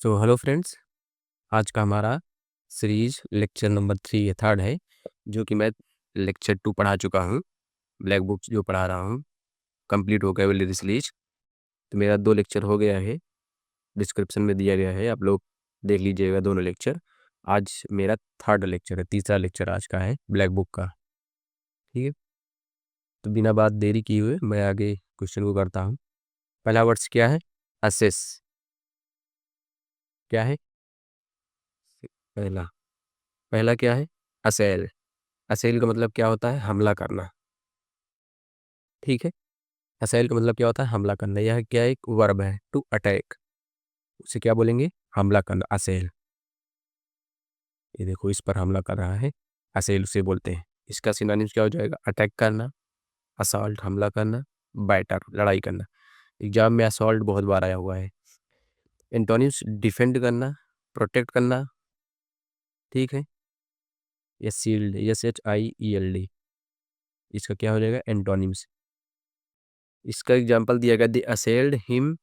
Hello friends, आज का हमारा सीरीज लेक्चर नंबर 3 ये थर्ड है, जो कि मैं लेक्चर 2 पढ़ा चुका हूँ। ब्लैक बुक जो पढ़ा रहा हूँ कंप्लीट हो गया विल सीरीज। तो मेरा 2 लेक्चर हो गया है, डिस्क्रिप्शन में दिया गया है, आप लोग देख लीजिएगा दोनों लेक्चर। आज मेरा थर्ड लेक्चर है, तीसरा लेक्चर आज का है ब्लैक बुक का। ठीक है, तो बिना बात देरी किए हुए मैं आगे क्वेश्चन को करता हूँ। पहला वर्ड्स क्या है? असेस। क्या है? पहला पहला क्या है? असेल। असेल का मतलब क्या होता है? हमला करना। ठीक है, असेल का मतलब क्या होता है? हमला करना। यह क्या एक वर्ब है, टू अटैक। उसे क्या बोलेंगे? हमला करना, असेल। ये देखो, इस पर हमला कर रहा है, असेल उसे बोलते हैं। इसका सिनोनिम्स क्या हो जाएगा? अटैक करना, असॉल्ट हमला करना, बैटर लड़ाई करना। एग्जाम में असॉल्ट बहुत बार आया हुआ है। एंटोनिम्स डिफेंड करना, प्रोटेक्ट करना। ठीक है, या शील्ड, SHIELD, इसका क्या हो जाएगा? एंटोनिम्स। इसका एग्जाम्पल दिया गया, the असेल्ड him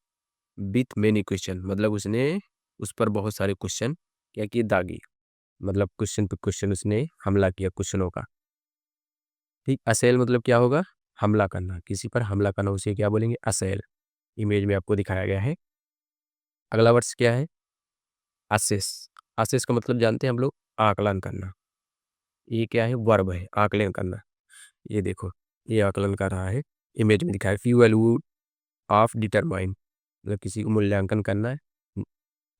with many question, मतलब उसने उस पर बहुत सारे क्वेश्चन क्या किए? दागी। मतलब क्वेश्चन पे क्वेश्चन उसने हमला किया क्वेश्चनों का। ठीक, असेल मतलब क्या होगा? हमला करना, किसी पर हमला करना, उसे क्या बोलेंगे? असेल। इमेज में आपको दिखाया गया है। अगला वर्ड्स क्या है? असेस। असेस का मतलब जानते हैं हम लोग? आकलन करना। ये क्या है? वर्ब है, आकलन करना। ये देखो, ये आकलन कर रहा है, इमेज में दिखाया। फ्यू ऑफ डिटरमाइन, मतलब किसी को मूल्यांकन करना है,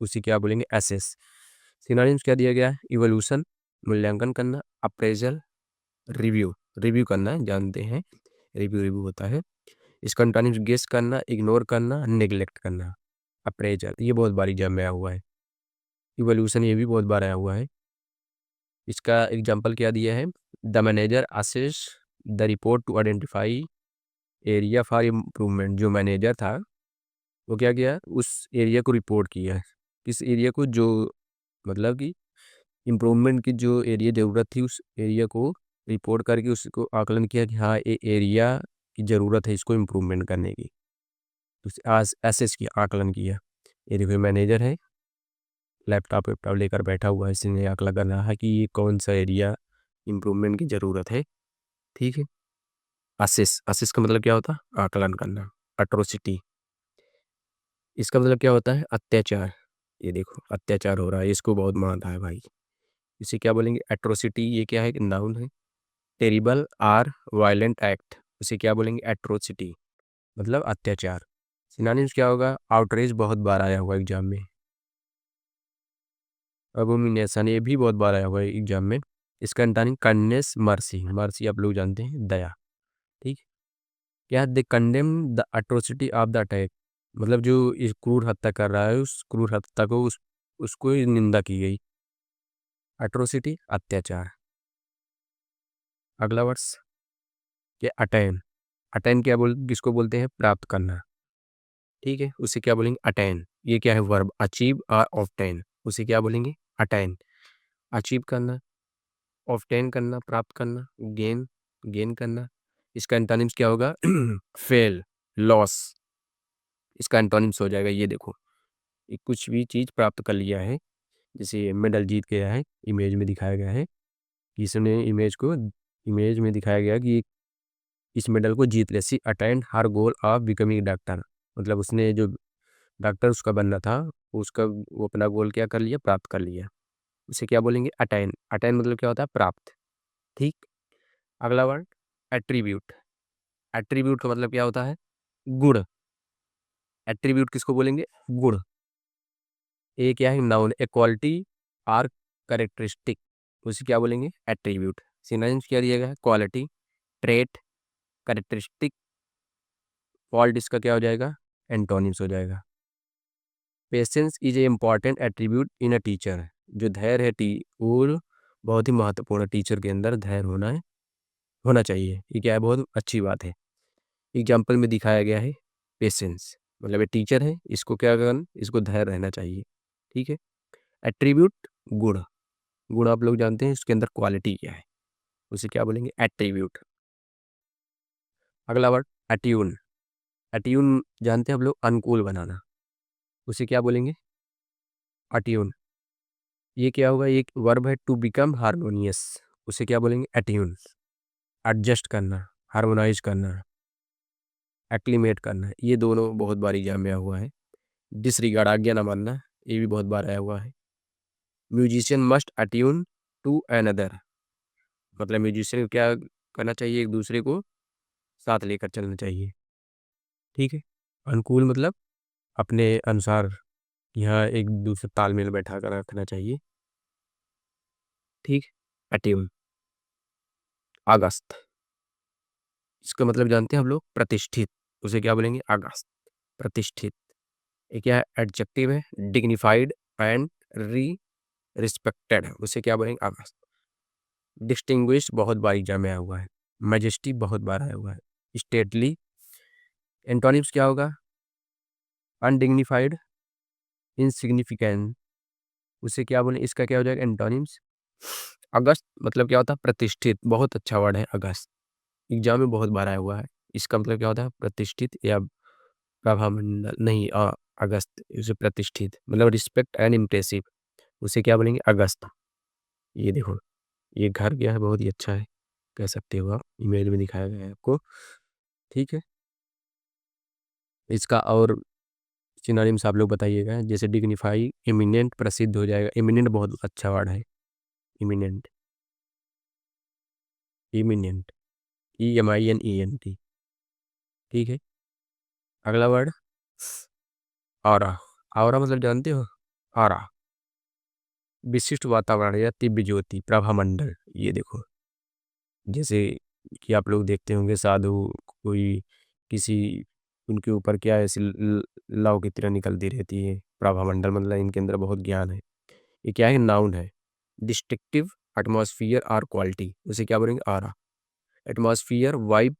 उसे क्या बोलेंगे? असेस। सिनोनिम्स क्या दिया गया है? इवोल्यूशन, मूल्यांकन करना, अप्रेजल, रिव्यू। रिव्यू करना है, जानते हैं, रिव्यू रिव्यू होता है। इसका एंटोनिम्स गेस करना, इग्नोर करना, नेग्लेक्ट करना। अप्रेजल ये बहुत बार एग्जाम में आया हुआ है। इवोल्यूशन ये भी बहुत बार आया हुआ है। इसका एग्जाम्पल क्या दिया है? The manager assess the report to identify area for improvement. जो मैनेजर था वो क्या किया? उस एरिया को रिपोर्ट किया। किस एरिया को? जो मतलब कि इम्प्रूवमेंट की जो एरिया ज़रूरत थी, उस एरिया को रिपोर्ट करके उसको आकलन किया कि हाँ, ये एरिया की ज़रूरत है इसको इम्प्रूवमेंट करने की। तो आज एसेस किया, आकलन किया। ये देखो, मैनेजर है, लैपटॉप वैपटॉप लेकर बैठा हुआ है, इसने आकलन कर रहा है कि ये कौन सा एरिया इम्प्रूवमेंट की ज़रूरत है। ठीक है, असेस। असेस का मतलब क्या होता है? आकलन करना। अट्रोसिटी, इसका मतलब क्या होता है? अत्याचार। ये देखो, अत्याचार हो रहा है, इसको बहुत मानता है भाई, इसे क्या बोलेंगे? एट्रोसिटी। ये क्या है? नाउन है। टेरिबल आर वायलेंट एक्ट, उसे क्या बोलेंगे? एट्रोसिटी, मतलब अत्याचार। सिनोनिम्स क्या होगा? आउटरेज, बहुत बार आया हुआ एग्जाम में। अबोमिनेशन, ये भी बहुत बार आया हुआ है एग्जाम में। इसका एंटोनिम काइंडनेस, मर्सी। मर्सी आप लोग जानते हैं, दया। ठीक, क्या? They condemn the atrocity of the attack, मतलब जो इस क्रूर हत्या कर रहा है, उस क्रूर हत्या को उसको ही निंदा की गई। अट्रोसिटी, अत्याचार। अगला वर्ड्स क्या? अटैन। अटैन क्या किसको बोलते हैं? प्राप्त करना। ठीक है, उसे क्या बोलेंगे? अटैन। ये क्या है? वर्ब, अचीव और ऑब्टेन, उसे क्या बोलेंगे? अटैन। अचीव करना, ऑब्टेन करना, प्राप्त करना, गेन, गेन करना। इसका एंटोनिम्स क्या होगा? Fail, loss. इसका एंटोनिम्स हो जाएगा, ये देखो, ये कुछ भी चीज़ प्राप्त कर लिया है, जैसे मेडल जीत गया है, इमेज में दिखाया गया है कि इसने इमेज में दिखाया गया कि इस मेडल को जीत ले। She attend her goal of becoming doctor, मतलब उसने जो डॉक्टर उसका बनना था, उसका वो अपना गोल क्या कर लिया? प्राप्त कर लिया। उसे क्या बोलेंगे? अटेन। अटेन मतलब क्या होता है? प्राप्त। ठीक, अगला वर्ड एट्रीब्यूट। एट्रीब्यूट का मतलब क्या होता है? गुण। एट्रीब्यूट किसको बोलेंगे? गुण। ये क्या है? Noun, a quality or characteristic, उसे क्या बोलेंगे? एट्रीब्यूट। सिनोनिम्स क्या दिया गया है? Quality, trait, characteristic, fault. इसका क्या हो जाएगा? एंटोनिम्स हो जाएगा। Patience is a important attribute in a teacher, जो धैर्य है और बहुत ही महत्वपूर्ण, टीचर के अंदर धैर्य होना चाहिए। ये क्या है? बहुत अच्छी बात है। एग्जाम्पल में दिखाया गया है पेशेंस, मतलब ये टीचर है, इसको क्या करना? इसको धैर्य रहना चाहिए। ठीक है, एट्रीब्यूट, गुण। गुण आप लोग जानते हैं, इसके अंदर क्वालिटी क्या है, उसे क्या बोलेंगे? एट्रीब्यूट। अगला वर्ड अट्यून। अट्यून जानते हैं आप लोग? अनुकूल बनाना, उसे क्या बोलेंगे? अट्यून। ये क्या होगा, एक वर्ब है टू बिकम हार्मोनियस, उसे क्या बोलेंगे, अट्यून। एडजस्ट करना, हार्मोनाइज करना, एक्लीमेट करना, ये दोनों बहुत बार एग्जाम में आया हुआ है। डिसरिगार्ड, आज्ञा ना मानना, ये भी बहुत बार आया हुआ है। Musician must attune to another, मतलब म्यूजिशियन को क्या करना चाहिए, एक दूसरे को साथ लेकर चलना चाहिए। ठीक है। अनुकूल मतलब अपने अनुसार, यहाँ एक दूसरे तालमेल बैठा कर रखना चाहिए। ठीक। अट्यून। अगस्त, इसका मतलब जानते हैं हम लोग, प्रतिष्ठित, उसे क्या बोलेंगे, अगस्त, प्रतिष्ठित। ये क्या है, एडजेक्टिव है, डिग्निफाइड एंड री रिस्पेक्टेड, उसे क्या बोलेंगे, अगस्त। डिस्टिंग्विश्ड बहुत बार एग्जाम में आया हुआ है। मैजेस्टी बहुत बार आया हुआ है। स्टेटली। एंटोनिम्स क्या होगा, अनडिग्निफाइड, इनसिग्निफिकेंट, उसे क्या बोलें, इसका क्या हो जाएगा, एंटोनिम्स। अगस्त मतलब क्या होता है, प्रतिष्ठित, बहुत अच्छा वर्ड है अगस्त, एग्जाम में बहुत बार आया हुआ है। इसका मतलब क्या होता है, प्रतिष्ठित या प्रभामंडल नहीं, अगस्त, उसे प्रतिष्ठित मतलब रिस्पेक्ट एंड इम्प्रेसिव, उसे क्या बोलेंगे, अगस्त। ये देखो, ये घर गया है, बहुत ही अच्छा है, कह सकते हो आप, इमेज में दिखाया गया है आपको। ठीक है। इसका और सिनोनिम्स आप लोग बताइएगा, जैसे डिग्निफाई, इमिनेंट, प्रसिद्ध हो जाएगा, इमिनेंट बहुत अच्छा वर्ड है, इमिनेंट, इमिनेंट, EMINENT। ठीक है। अगला वर्ड, ऑरा। ऑरा मतलब जानते हो, ऑरा, विशिष्ट वातावरण या दिव्य ज्योति, प्रभामंडल। ये देखो, जैसे कि आप लोग देखते होंगे साधु, कोई किसी, उनके ऊपर क्या है, ऐसी लौ की तरह निकलती रहती है, प्रभामंडल मतलब इनके अंदर बहुत ज्ञान है। ये क्या है, नाउन है। डिस्ट्रक्टिव, एटमॉस्फियर और क्वालिटी, उसे क्या बोलेंगे, आरा। एटमॉस्फियर, वाइब,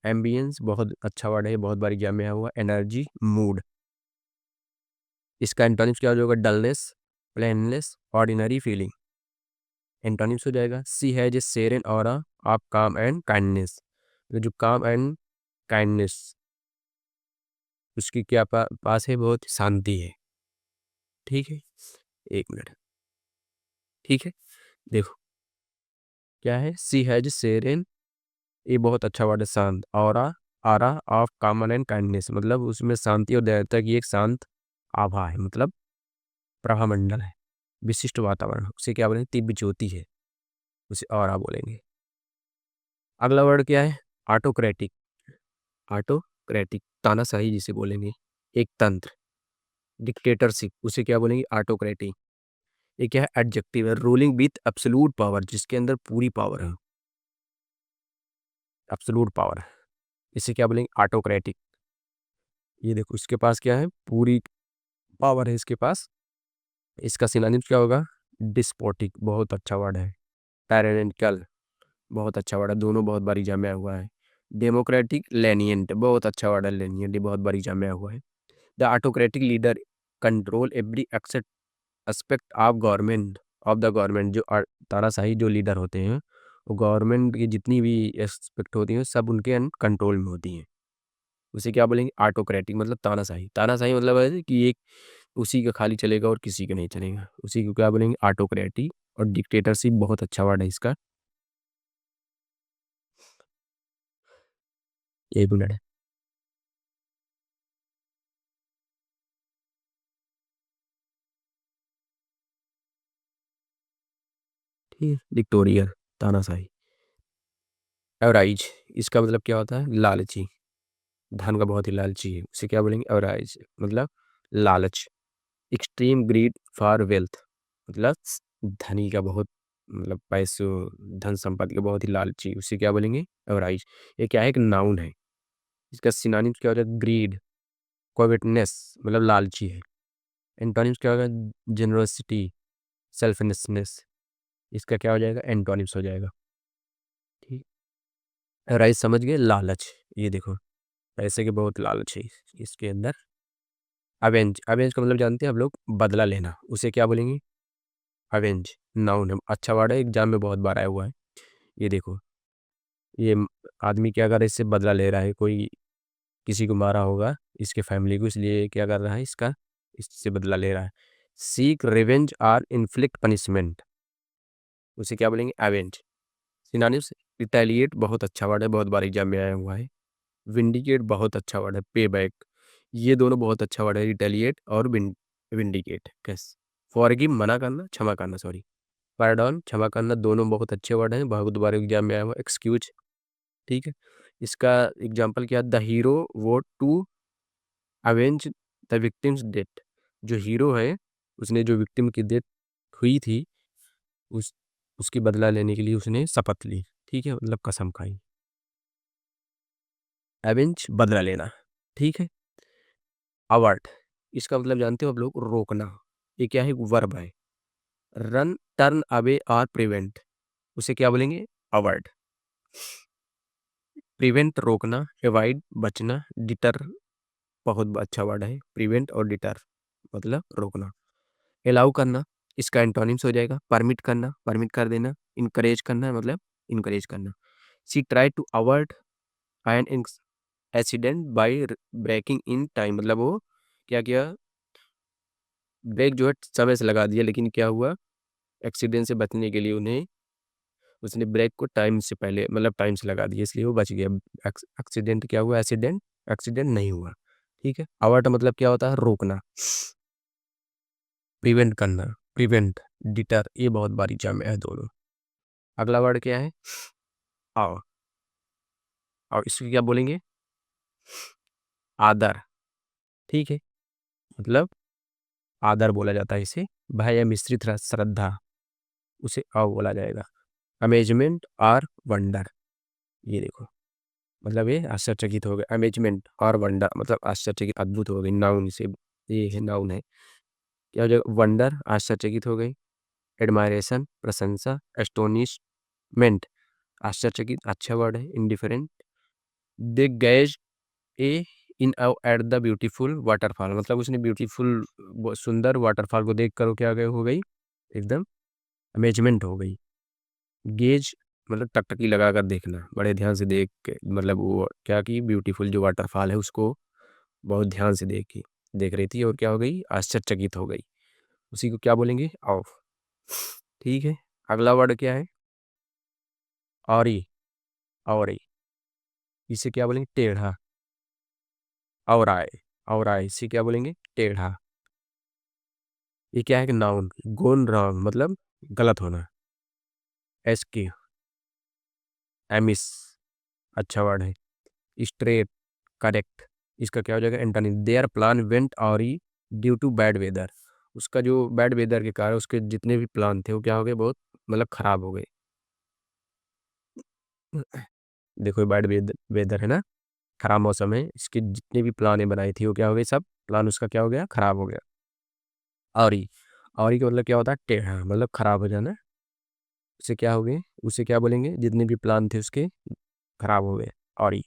एम्बियंस, बहुत अच्छा वर्ड है, बहुत बार एग्जाम में आया हुआ। Energy, mood. इसका एंटोनिम्स क्या हो जाएगा, dullness, plainness, ordinary feeling. Antonyms हो जाएगा, सी हैज ए सेरेन ऑरा ऑफ काम एंड काइंडनेस, जो काम एंड काइंडनेस, उसकी क्या पास है, बहुत शांति है। ठीक है। एक मिनट। ठीक है। देखो क्या है, सी हैज सेरेन, ये बहुत अच्छा वर्ड है, शांत, aura, aura of common and kindness, मतलब उसमें शांति और दयालुता की एक शांत आभा है, मतलब प्रभामंडल है। विशिष्ट वातावरण, उसे क्या बोलेंगे, दिव्य ज्योति है, उसे ऑरा बोलेंगे। अगला वर्ड क्या है, ऑटोक्रेटिक। ऑटोक्रेटिक, तानाशाही जिसे बोलेंगे, एक तंत्र। डिक्टेटरशिप, उसे क्या बोलेंगे, ऑटोक्रेटिक। ये क्या है, एडजेक्टिव है, रूलिंग विथ एब्सोल्यूट पावर, जिसके अंदर पूरी पावर है, एब्सोल्यूट पावर है, इसे क्या बोलेंगे, ऑटोक्रेटिक। ये देखो, इसके पास क्या है, पूरी पावर है इसके पास। इसका सिनोनिम्स क्या होगा, डिस्पोटिक, बहुत अच्छा वर्ड है। टायरेनिकल, बहुत अच्छा वर्ड है, दोनों बहुत बार एग्जाम में आया हुआ है। डेमोक्रेटिक, लेनियंट, बहुत अच्छा वर्ड है, लेनियंट, ये बहुत बार एग्जाम में आया हुआ है। The autocratic leader control every aspect of government, of the government, जो तानाशाही जो लीडर होते हैं, वो गवर्नमेंट की जितनी भी एस्पेक्ट होती हैं सब उनके कंट्रोल में होती हैं, उसे क्या बोलेंगे, ऑटोक्रेटिक, मतलब तानाशाही। तानाशाही मतलब है कि एक उसी का खाली चलेगा और किसी का नहीं चलेगा, उसी को क्या बोलेंगे, ऑटोक्रेटिक। और डिक्टेटरशिप बहुत अच्छा वर्ड है इसका। एक मिनट है। ठीक है। डिक्टोरियल, तानाशाही। एवराइज, इसका मतलब क्या होता है, लालची, धन का बहुत ही लालची है, उसे क्या बोलेंगे, एवराइज, मतलब लालच। एक्सट्रीम ग्रीड फॉर वेल्थ, मतलब धनी का बहुत, मतलब पैसों, धन संपत्ति का बहुत ही लालची, उसे क्या बोलेंगे, एवराइज। ये क्या है, एक नाउन है। इसका सिनोनिम्स क्या होता है, ग्रीड, कोवेटनेस, मतलब लालची है। एंटोनिम्स क्या होगा, जेनरोसिटी, सेल्फनेसनेस, इसका क्या हो जाएगा, एंटोनिम्स हो जाएगा। ठीक। एवराइज समझ गए, लालच, ये देखो, पैसे के बहुत लालच है इसके अंदर। अवेंज, अवेंज का मतलब जानते हैं आप लोग, बदला लेना, उसे क्या बोलेंगे, अवेंज, नाउन है, अच्छा वर्ड है, एग्जाम में बहुत बार आया हुआ है। ये देखो, ये आदमी क्या कर रहा है, इससे बदला ले रहा है, कोई किसी को मारा होगा इसके फैमिली को, इसलिए क्या कर रहा है, इसका इससे बदला ले रहा है। सीक रिवेंज और इन्फ्लिक्ट पनिशमेंट, उसे क्या बोलेंगे? एवेंज। सिनोनिम्स, रिटेलिएट बहुत अच्छा वर्ड है, बहुत बार एग्जाम में आया हुआ है। विंडिकेट बहुत अच्छा वर्ड है। पे बैक, ये दोनों बहुत अच्छा वर्ड है, रिटेलिएट और विंडिकेट। कैस, फॉरगिव मना करना, क्षमा करना, सॉरी। पार्डन क्षमा करना, दोनों बहुत अच्छे वर्ड हैं, बहुत बार एग्जाम में आया हुआ। एक्सक्यूज, ठीक है। इसका एग्जाम्पल क्या? The hero vowed to avenge the victim's death, जो हीरो है उसने जो विक्टिम की डेथ हुई थी उस उसकी बदला लेने के लिए उसने शपथ ली, ठीक है, मतलब कसम खाई। एवेंज बदला लेना, ठीक है। अवर्ट, इसका मतलब जानते हो आप लोग? रोकना। ये क्या है? वर्ब है। रन, टर्न अवे और प्रिवेंट, उसे क्या बोलेंगे? अवर्ट। प्रिवेंट रोकना, एवॉइड बचना, डिटर बहुत अच्छा वर्ड है। प्रिवेंट और डिटर मतलब रोकना। अलाउ करना, इसका एंटोनिम्स हो जाएगा परमिट करना, परमिट कर देना। इनकरेज करना मतलब इनकरेज करना। She try to avoid an accident by braking in time, मतलब वो क्या किया? ब्रेक जो है समय से लगा दिया, लेकिन क्या हुआ? एक्सीडेंट से बचने के लिए उन्हें उसने ब्रेक को टाइम से पहले, मतलब टाइम से लगा दिया, इसलिए वो बच गया। एक्सीडेंट क्या हुआ? एक्सीडेंट, एक्सीडेंट नहीं हुआ, ठीक है। अवर्ट मतलब क्या होता है? रोकना। प्रिवेंट करना, प्रिवेंट, डिटर, ये बहुत बारी एग्जाम में है दोनों। अगला वर्ड क्या है? आओ, और इसको क्या बोलेंगे? आदर, ठीक है, मतलब आदर बोला जाता है इसे। भय या मिश्रित श्रद्धा, उसे अव बोला जाएगा। अमेजमेंट और वंडर, ये देखो, मतलब ये आश्चर्यचकित हो गए। अमेजमेंट और वंडर मतलब आश्चर्यचकित, अद्भुत हो गई। नाउन से ये है, नाउन है। क्या हो जाएगा? वंडर आश्चर्यचकित हो गई, एडमायरेशन प्रशंसा, एस्टोनिशमेंट आश्चर्यचकित, अच्छा वर्ड है। Indifferent, they gaze a in at the beautiful waterfall, मतलब उसने ब्यूटीफुल सुंदर वाटरफॉल को देख कर क्या हो गई? एकदम अमेजमेंट हो गई। गेज मतलब टकटकी लगा कर देखना, बड़े ध्यान से देख के, मतलब वो क्या की? ब्यूटीफुल जो वाटरफॉल है उसको बहुत ध्यान से देख रही थी, और क्या हो गई? आश्चर्यचकित हो गई। उसी को क्या बोलेंगे? ऑफ, ठीक है। अगला वर्ड क्या है? औरी, औरी, इसे क्या बोलेंगे? टेढ़ा। और आए, और आए, इसे क्या बोलेंगे? टेढ़ा। ये क्या है? कि नाउन। गोन रॉन्ग मतलब गलत होना। एस्की, एमिस, अच्छा वर्ड है। स्ट्रेट, करेक्ट, इसका क्या हो जाएगा? Antonym. Their plan went awry due to bad weather, उसका जो बैड वेदर के कारण उसके जितने भी प्लान थे वो क्या हो गए? बहुत मतलब खराब हो गए। देखो बैड वेदर है ना, खराब मौसम है, इसके जितने भी प्लान बनाई थी वो क्या हो गई? सब प्लान उसका क्या हो गया? खराब हो गया। औरी, औरी का मतलब क्या होता है? टेढ़ा, मतलब खराब हो जाना। उसे क्या हो गए? उसे क्या बोलेंगे? जितने भी प्लान थे उसके खराब हो गए। औरी।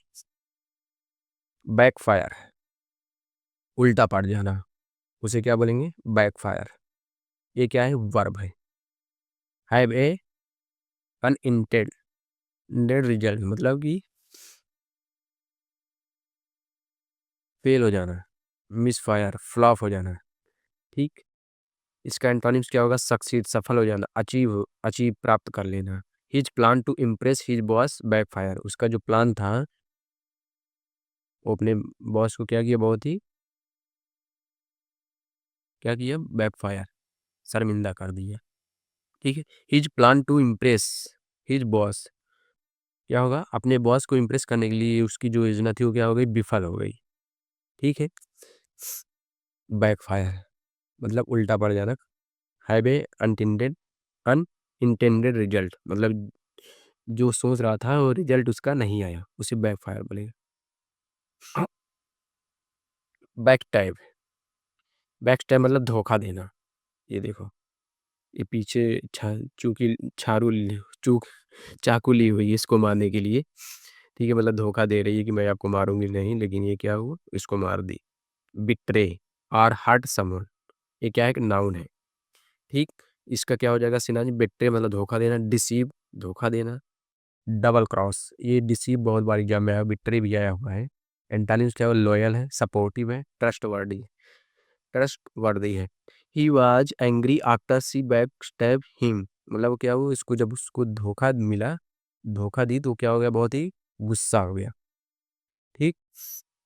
बैकफायर, उल्टा पड़ जाना, उसे क्या बोलेंगे? बैकफायर। ये क्या है? वर्ब है। हैव ए अनइंटेंडेड रिजल्ट, मतलब कि फेल हो जाना, मिस फायर, फ्लॉप हो जाना, ठीक। इसका एंटोनिम्स क्या होगा? सक्सीड, सफल हो जाना, अचीव, अचीव प्राप्त कर लेना। His plan to impress his boss backfire, उसका जो प्लान था वो अपने बॉस को क्या किया? बहुत ही क्या किया? बैकफायर, शर्मिंदा कर दिया, ठीक है। His plan to impress his boss, क्या होगा? अपने बॉस को इम्प्रेस करने के लिए उसकी जो योजना थी वो क्या हो गई? विफल हो गई, ठीक है। बैकफायर मतलब उल्टा पड़ जाना। हैव ए अनटेंडेड अनइंटेंडेड रिजल्ट, मतलब जो सोच रहा था वो रिजल्ट उसका नहीं आया, उसे बैकफायर बोलेगा। बैक टाइप, बैक टाइप मतलब धोखा देना। ये देखो, ये पीछे चूकी चूक चाकू ली हुई है इसको मारने के लिए, ठीक है, मतलब धोखा दे रही है कि मैं आपको मारूंगी नहीं, लेकिन ये क्या हुआ? इसको मार दी। बिट्रे और हर्ट समवन, ये क्या है? कि नाउन है, ठीक। इसका क्या हो जाएगा? सिनोनिम। बिट्रे मतलब धोखा देना, डिसीव धोखा देना, डबल क्रॉस, ये डिसीव बहुत बार एग्जाम में आया, बिट्रे भी आया हुआ है। एंटोनिम्स क्या है? लॉयल है, सपोर्टिव है, ट्रस्ट वर्दी। ट्रस्ट वर्दी है। He was angry after she back stab him, मतलब क्या हुआ, इसको जब उसको धोखा मिला, धोखा दी तो क्या हो गया, बहुत ही गुस्सा हो गया। ठीक।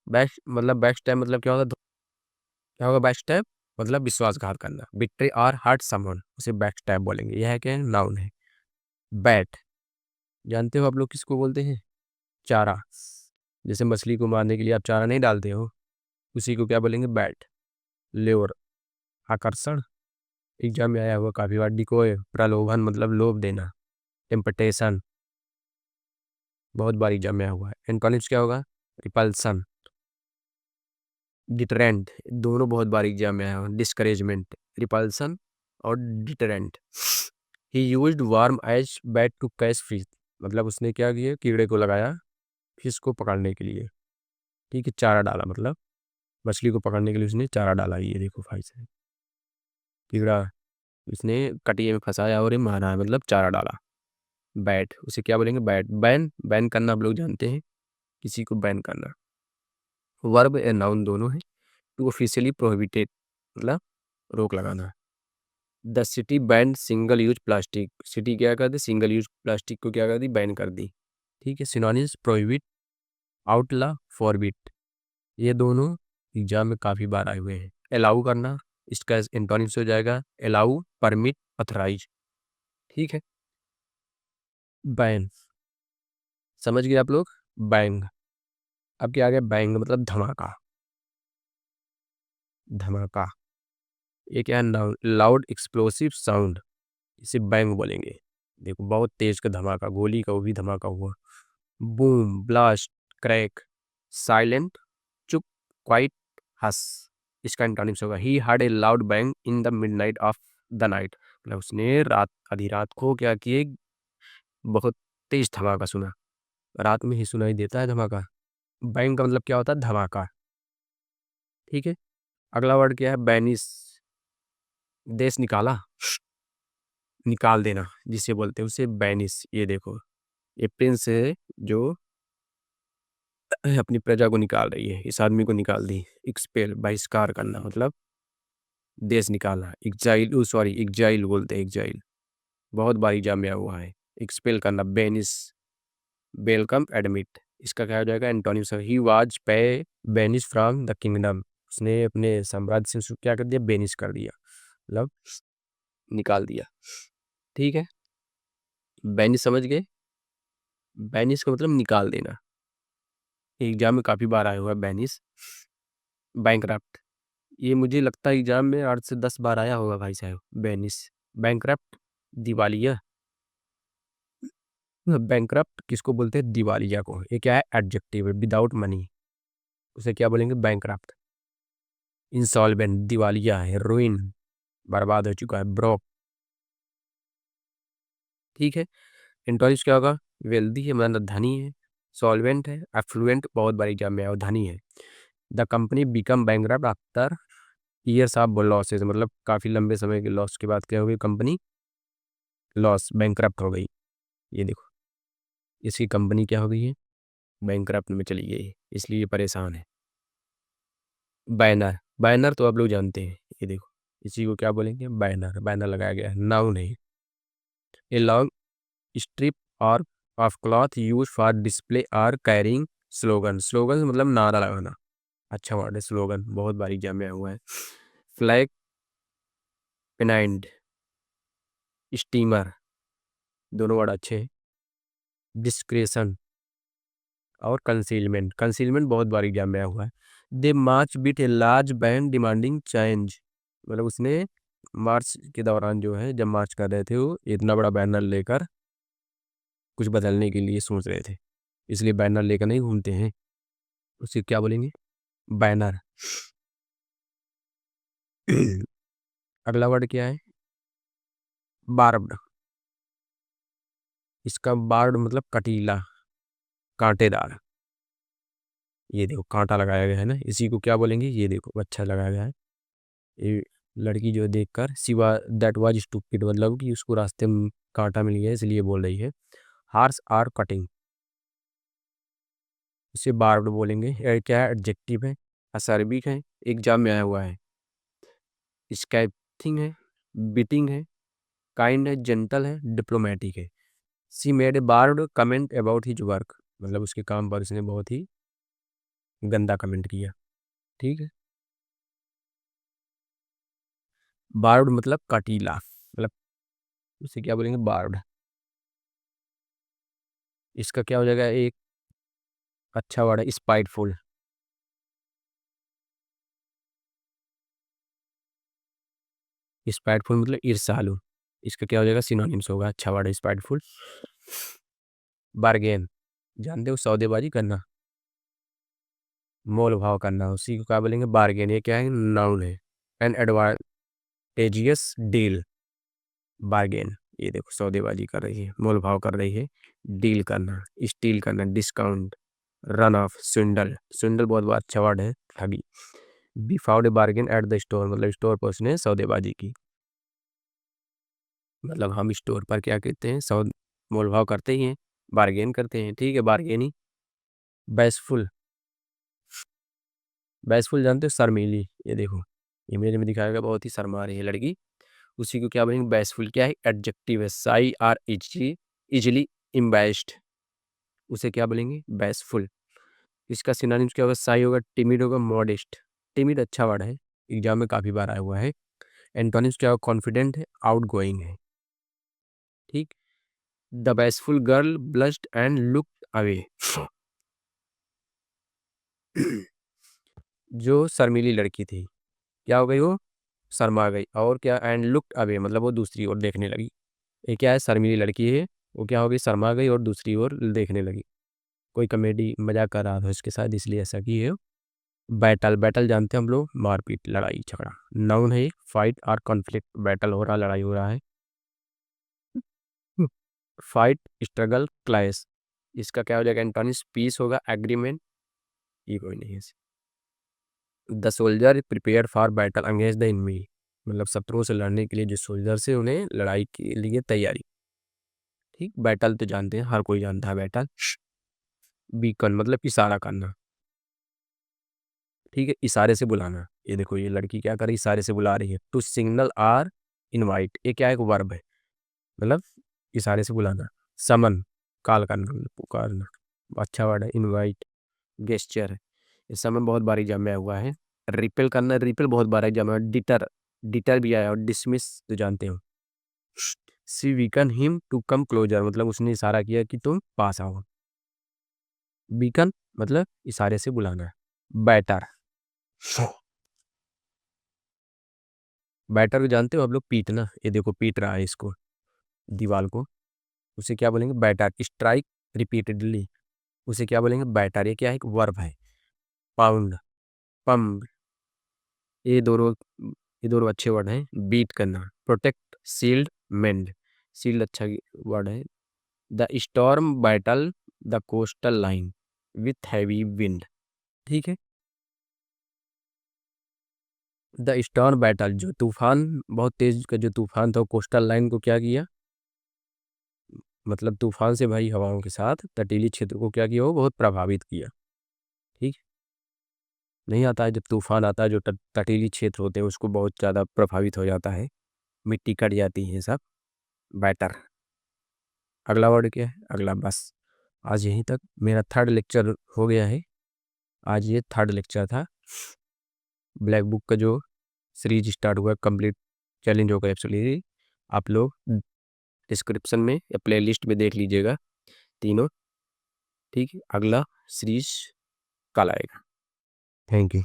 बैक मतलब बैक स्टैब मतलब क्या होगा, क्या होगा बैक स्टैब, मतलब विश्वासघात करना। बिट्रे और हर्ट समवन, उसे बैक स्टैब बोलेंगे। यह है क्या, नाउन है। बैट, जानते हो आप लोग किसको बोलते हैं, चारा। जैसे मछली को मारने के लिए आप चारा नहीं डालते हो, उसी को क्या बोलेंगे, बैट। ल्योर, आकर्षण, एग्जाम में आया हुआ काफी बार। डिकोय, प्रलोभन मतलब लोभ देना। टेम्पटेशन, बहुत बार एग्जाम में आया हुआ है। एंटोनिम्स क्या होगा, रिपल्सन, डिटरेंट, दोनों बहुत बार एग्जाम में आया हुआ। डिस्करेजमेंट, रिपल्सन और deterrent. He used worm as bait to catch fish, मतलब उसने क्या किया, कीड़े को लगाया फिश को पकड़ने के लिए। ठीक है, चारा डाला, मतलब मछली को पकड़ने के लिए उसने चारा डाला। ये देखो भाई से कीड़ा उसने कटिए में फंसाया और ये मारा है, मतलब चारा डाला। बैट, उसे क्या बोलेंगे, बैट। बैन, बैन करना आप लोग जानते हैं, किसी को बैन करना। वर्ब या नाउन दोनों है। टू ऑफिशियली प्रोहिबिटेड, मतलब रोक लगाना। The city ban single use plastic, city क्या कर दी, सिंगल यूज प्लास्टिक को क्या कर दी, बैन कर दी। ठीक है। सिनोनिम्स, प्रोहिबिट, आउटला, फॉरबिट, ये दोनों एग्जाम में काफी बार आए हुए हैं। अलाउ करना, इसका एंटोनिम्स हो जाएगा अलाउ, परमिट, अथराइज। ठीक है। बैन, समझ गए आप लोग। बैंग, अब क्या आ गया, बैंग मतलब धमाका, धमाका। ये क्या है, लाउड एक्सप्लोसिव साउंड, इसे बैंग बोलेंगे। देखो बहुत तेज का धमाका, गोली का वो भी धमाका हुआ। बूम, ब्लास्ट, क्रैक, साइलेंट, चुप, क्वाइट, हस, इसका एंटोनिम्स होगा he heard a loud bang in the midnight of the night, मतलब उसने रात, आधी रात को क्या किए, बहुत तेज धमाका सुना। रात में ही सुनाई देता है धमाका। बैंग का मतलब क्या होता है, धमाका। ठीक है। अगला वर्ड क्या है, बैनिस, देश निकाला, निकाल देना जिसे बोलते हैं, उसे बैनिस। ये देखो, ये प्रिंस है जो अपनी प्रजा को निकाल रही है, इस आदमी को निकाल दी। एक्सपेल, बहिष्कार करना, मतलब देश निकालना। एग्जाइल, सॉरी एग्जाइल बोलते हैं, एग्जाइल, बहुत बार एग्जाम में हुआ है। एक्सपेल करना, बेनिस, वेलकम, एडमिट, इसका क्या हो जाएगा, एंटोनिम्स। ही वाज पे बेनिस फ्रॉम द किंगडम, उसने अपने साम्राज्य से उसको क्या कर दिया, बेनिस कर दिया, मतलब निकाल दिया। ठीक है। बेनिस समझ गए, बेनिस का मतलब निकाल देना। एग्जाम में काफी बार आया हुआ है बेनिस। बैंकरप्ट, ये मुझे लगता है एग्जाम में 8 से 10 बार आया होगा भाई साहब, बेनिस। बैंकरप्ट, दिवालिया, बैंकरप्ट किसको बोलते हैं, दिवालिया को। ये क्या है, एडजेक्टिव है, विदाउट मनी, उसे क्या बोलेंगे, बैंकरप्ट। इंसॉल्वेंट, दिवालिया है, रुइन, बर्बाद हो चुका है, ब्रोक। ठीक है। एंटोनिम्स क्या होगा, वेल्दी है, मतलब धनी है। सॉल्वेंट है, एफ्लुएंट, बहुत बार एग्जाम में आया, धनी है। The company become bankrupt after years of losses, मतलब काफी लंबे समय के लॉस के बाद क्या हो गई, कंपनी लॉस, बैंकरप्ट हो गई। ये देखो, इसकी कंपनी क्या हो गई है, बैंकरप्ट में चली गई, इसलिए ये परेशान है। बैनर, बैनर तो आप लोग जानते हैं, ये देखो, इसी को क्या बोलेंगे, बैनर। बैनर लगाया गया है, नाउन है। ए लॉन्ग स्ट्रिप और of cloth use for display और कैरिंग स्लोगन, स्लोगन मतलब नारा लगाना। अच्छा वर्ड है स्लोगन, बहुत बार एग्जाम में आया हुआ है। फ्लैग, पेनाइंड, स्टीमर, दोनों वर्ड अच्छे हैं। डिस्क्रेशन और कंसीलमेंट, कंसीलमेंट बहुत बार एग्जाम में आया हुआ है। They march with a large band demanding change, मतलब उसने मार्च के दौरान जो है, जब मार्च कर रहे थे, वो इतना बड़ा बैनर लेकर कुछ बदलने के लिए सोच रहे थे, इसलिए बैनर लेकर नहीं घूमते हैं, उसे क्या बोलेंगे, बैनर। अगला वर्ड क्या है, बार्ब्ड, इसका बार्ड मतलब कटीला, कांटेदार। ये देखो कांटा लगाया गया है ना, इसी को क्या बोलेंगे, ये देखो अच्छा लगाया गया है। ये लड़की जो देखकर सिवा दैट वाज स्टूपिड, मतलब कि उसको रास्ते में कांटा मिल गया इसलिए बोल रही है। हार्स आर कटिंग, इसे बार्ब्ड बोलेंगे। क्या है, एडजेक्टिव है, असार्बिक है, एग्जाम में आया हुआ है। स्कैथिंग है, बिटिंग है, काइंड है, जेंटल है, डिप्लोमेटिक है। She made a barbed comment about his work, मतलब उसके काम पर उसने बहुत ही गंदा कमेंट किया। ठीक है, बार्ड मतलब काटीला, मतलब उसे क्या बोलेंगे, बार्ड। इसका क्या हो जाएगा, एक अच्छा वर्ड है स्पाइटफुल। स्पाइटफुल मतलब ईर्ष्यालु। इसका क्या हो जाएगा, सिनोनिम्स होगा, अच्छा वर्ड है स्पाइटफुल। बार्गेन, जानते हो, सौदेबाजी करना, मोल भाव करना, उसी को क्या बोलेंगे, बार्गेन। ये क्या है, नाउन है। An advantageous deal, bargain. ये देखो, सौदेबाजी कर रही है, मोल भाव कर रही है, डील करना, स्टील करना, डिस्काउंट, रन ऑफ, स्विंडल। स्विंडल बहुत बहुत अच्छा वर्ड है, ठगी। Be found a bargain at the store, मतलब स्टोर पर उसने सौदेबाजी की। मतलब हम स्टोर पर क्या कहते हैं, सौ मोल भाव करते ही हैं, बार्गेन करते हैं। ठीक है, बार्गेनी। बैसफुल, बैसफुल जानते हो, शर्मीली। ये देखो, इमेज में दिखाएगा, बहुत ही शर्मा रही है लड़की, उसी को क्या बोलेंगे, बैसफुल। क्या है, एडजेक्टिव है, साई आर इजली, इजली इम्बैस्ड, उसे क्या बोलेंगे, बैसफुल। इसका सिनोनिम्स क्या होगा, साई होगा, टिमिड होगा, मॉडेस्ट। टिमिड अच्छा वर्ड है, एग्जाम में काफी बार आया हुआ है। एंटोनिम्स क्या होगा, कॉन्फिडेंट है, आउट गोइंग है। ठीक। The bashful girl blushed and looked away, जो शर्मीली लड़की थी, क्या हो गई वो, शर्मा गई। और क्या, एंड लुक्ड अवे मतलब वो दूसरी ओर देखने लगी। ये क्या है, शर्मीली लड़की है, वो क्या हो गई, शर्मा गई और दूसरी ओर देखने लगी। कोई कॉमेडी मजाक कर रहा था उसके साथ, इसलिए ऐसा की है। बैटल, बैटल जानते हैं हम लोग, मारपीट, लड़ाई झगड़ा। नाउन है, फाइट और कॉन्फ्लिक्ट, बैटल हो रहा, लड़ाई हो रहा है। Fight, struggle, clash. इसका क्या हो जाएगा, एंटोनिम्स पीस होगा, एग्रीमेंट। ये कोई नहीं है। The soldier prepare for battle against the enemy, मतलब शत्रुओं से लड़ने के लिए जो सोल्जर से, उन्हें लड़ाई के लिए तैयारी। ठीक, बैटल तो जानते हैं, हर कोई जानता है बैटल। बीकन मतलब इशारा करना। ठीक है, इशारे से बुलाना। ये देखो, ये लड़की क्या कर रही है, इशारे से बुला रही है। टू सिग्नल आर इनवाइट, ये क्या है, एक वर्ब है, मतलब इशारे से बुलाना। समन, कॉल करना, मतलब पुकारना, अच्छा वर्ड है। इनवाइट, गेस्चर है, इस समय बहुत बार एग्जाम में आया हुआ है। रिपेल करना, रिपेल बहुत बार एग्जाम में आया। डिटर, डिटर भी आया, और डिसमिस तो जानते हो। She beckoned him to come closer, मतलब उसने इशारा किया कि तुम पास आओ। बीकन मतलब इशारे से बुलाना। बैटर, बैटर को जानते हो आप लोग, पीटना। ये देखो, पीट रहा है इसको, दीवार को, उसे क्या बोलेंगे, बैटर। स्ट्राइक रिपीटेडली, उसे क्या बोलेंगे, बैटर। ये क्या है, एक वर्ब है। पाउंड, पम्प, ये दोनों, ये दोनों अच्छे वर्ड हैं। बीट करना, प्रोटेक्ट, शील्ड, मेंड। शील्ड अच्छा वर्ड है। The storm battle the coastal line with heavy wind. ठीक है, द स्टॉर्म बैटल, जो तूफान, बहुत तेज का जो तूफान था, कोस्टल लाइन को क्या किया, मतलब तूफान से भरी हवाओं के साथ तटीली क्षेत्र को क्या किया, वो बहुत प्रभावित किया। ठीक, नहीं आता है, जब तूफान आता है, जो तटीली क्षेत्र होते हैं उसको बहुत ज़्यादा प्रभावित हो जाता है, मिट्टी कट जाती है सब। बैटर। अगला वर्ड क्या है, अगला, बस आज यहीं तक मेरा थर्ड लेक्चर हो गया है। आज ये थर्ड लेक्चर था। ब्लैक बुक का जो सीरीज स्टार्ट हुआ, कंप्लीट चैलेंज होगा एब्सोल्युटली। आप लोग डिस्क्रिप्शन में या प्लेलिस्ट में देख लीजिएगा तीनों। ठीक है, अगला सीरीज कल आएगा। Thank you.